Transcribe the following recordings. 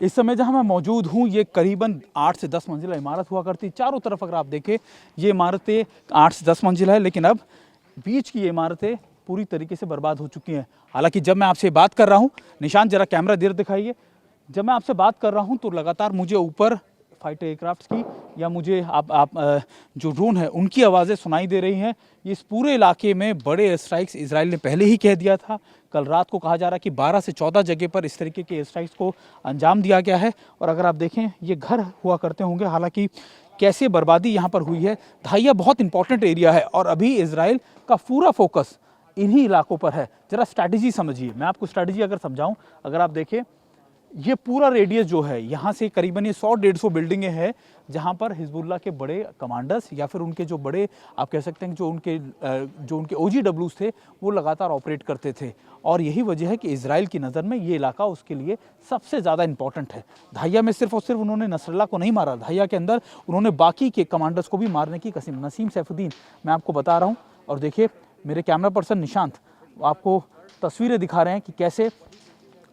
इस समय जहां मैं मौजूद हूं ये करीबन 8 से 10 मंजिला इमारत हुआ करती। चारों तरफ अगर आप देखें ये इमारतें 8 से 10 मंजिला है, लेकिन अब बीच की ये इमारतें पूरी तरीके से बर्बाद हो चुकी हैं। हालांकि जब मैं आपसे बात कर रहा हूं, निशांत जरा कैमरा देर दिखाइए, जब मैं आपसे बात कर रहा हूं तो लगातार मुझे ऊपर फाइटर एयरक्राफ्ट की या मुझे जो ड्रोन है उनकी आवाज़ें सुनाई दे रही हैं। इस पूरे इलाके में बड़े एयर स्ट्राइक्स इजराइल ने पहले ही कह दिया था। कल रात को कहा जा रहा है कि 12 से 14 जगह पर इस तरीके के एयर स्ट्राइक्स को अंजाम दिया गया है। और अगर आप देखें ये घर हुआ करते होंगे, हालांकि कैसे बर्बादी यहाँ पर हुई है। धाइया बहुत इंपॉर्टेंट एरिया है और अभी इजराइल का पूरा फोकस इन्हीं इलाकों पर है। जरा स्ट्रैटेजी समझिए, मैं आपको स्ट्रैटेजी अगर समझाऊं, अगर आप देखें ये पूरा रेडियस जो है यहाँ से करीबन ये 100-150 बिल्डिंगें हैं जहाँ पर हिजबुल्ला के बड़े कमांडर्स या फिर उनके जो बड़े आप कह सकते हैं जो उनके OGWs थे वो लगातार ऑपरेट करते थे। और यही वजह है कि इजराइल की नज़र में ये इलाका उसके लिए सबसे ज़्यादा इंपॉर्टेंट है। धाइया में सिर्फ और सिर्फ उन्होंने नसरल्ला को नहीं मारा, धाइया के अंदर उन्होंने बाकी के कमांडर्स को भी मारने की कसम। नसीम सैफुद्दीन मैं आपको बता रहा हूँ, और देखिए मेरे कैमरा पर्सन निशांत आपको तस्वीरें दिखा रहे हैं कि कैसे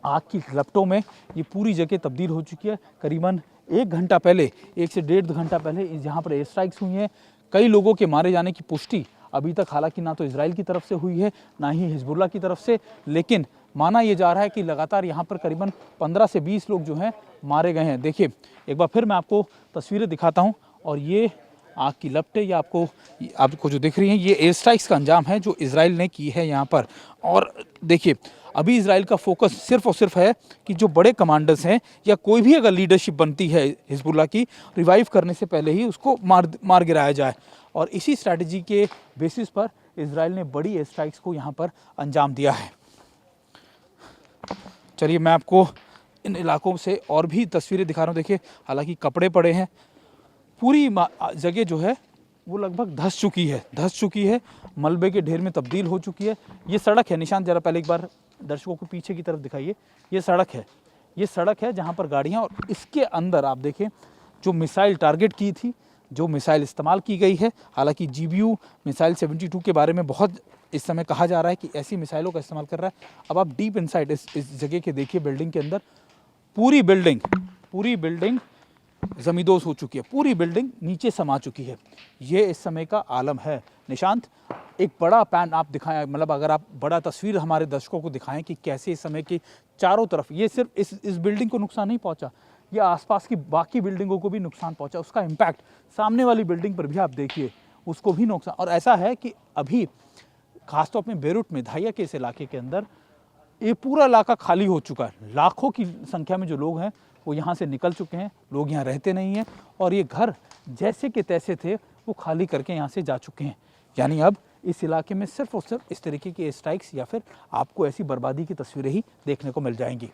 आग की लपटों में ये पूरी जगह तब्दील हो चुकी है। करीबन 1 घंटा पहले, 1 से 1.5 घंटा पहले जहाँ पर एयर स्ट्राइक्स हुई हैं, कई लोगों के मारे जाने की पुष्टि अभी तक हालांकि ना तो इजराइल की तरफ से हुई है ना ही हिजबुल्ला की तरफ से, लेकिन माना ये जा रहा है कि लगातार यहाँ पर करीबन 15 से 20 लोग जो हैं मारे गए हैं। देखिए एक बार फिर मैं आपको तस्वीरें दिखाता हूँ, और ये आग की लपटें या आपको जो दिख रही हैं ये एयर स्ट्राइक्स का अंजाम है जो इजराइल ने की है यहाँ पर। और देखिए अभी इजराइल का फोकस सिर्फ और सिर्फ है कि जो बड़े कमांडर्स हैं या कोई भी अगर लीडरशिप बनती है हिजबुल्ला की, रिवाइव करने से पहले ही उसको मार गिराया जाए। और इसी स्ट्रैटेजी के बेसिस पर इजराइल ने बड़ी एयर स्ट्राइक्स को यहाँ पर अंजाम दिया है। चलिए मैं आपको इन इलाकों से और भी तस्वीरें दिखा रहा हूँ। देखिए हालांकि कपड़े पड़े हैं, पूरी जगह जो है वो लगभग धंस चुकी है, मलबे के ढेर में तब्दील हो चुकी है। ये सड़क है, निशांत जरा पहले एक बार दर्शकों को पीछे की तरफ दिखाइए। ये सड़क है जहाँ पर गाड़ियाँ, और इसके अंदर आप देखें जो मिसाइल टारगेट की थी, जो मिसाइल इस्तेमाल की गई है। हालांकि GBU मिसाइल 72 के बारे में बहुत इस समय कहा जा रहा है कि ऐसी मिसाइलों का इस्तेमाल कर रहा है। अब आप डीप इनसाइड इस जगह के देखिए, बिल्डिंग के अंदर पूरी बिल्डिंग जमींदोज हो चुकी है, पूरी बिल्डिंग नीचे समा चुकी है। ये इस समय का आलम है। निशांत एक बड़ा पैन आप दिखाएं, मतलब अगर आप बड़ा तस्वीर हमारे दर्शकों को दिखाएं कि कैसे इस समय की चारों तरफ, ये सिर्फ इस बिल्डिंग को नुकसान नहीं पहुंचा, ये आसपास की बाकी बिल्डिंगों को भी नुकसान पहुंचा। उसका इम्पैक्ट सामने वाली बिल्डिंग पर भी आप देखिए, उसको भी नुकसान। और ऐसा है कि अभी खासतौर पर बेरूट में, धाइया के इस इलाके के अंदर ये पूरा इलाका खाली हो चुका है। लाखों की संख्या में जो लोग हैं वो यहाँ से निकल चुके हैं, लोग यहाँ रहते नहीं हैं, और ये घर जैसे के तैसे थे वो खाली करके यहाँ से जा चुके हैं। यानी अब इस इलाके में सिर्फ और सिर्फ इस तरीके की स्ट्राइक्स या फिर आपको ऐसी बर्बादी की तस्वीरें ही देखने को मिल जाएंगी।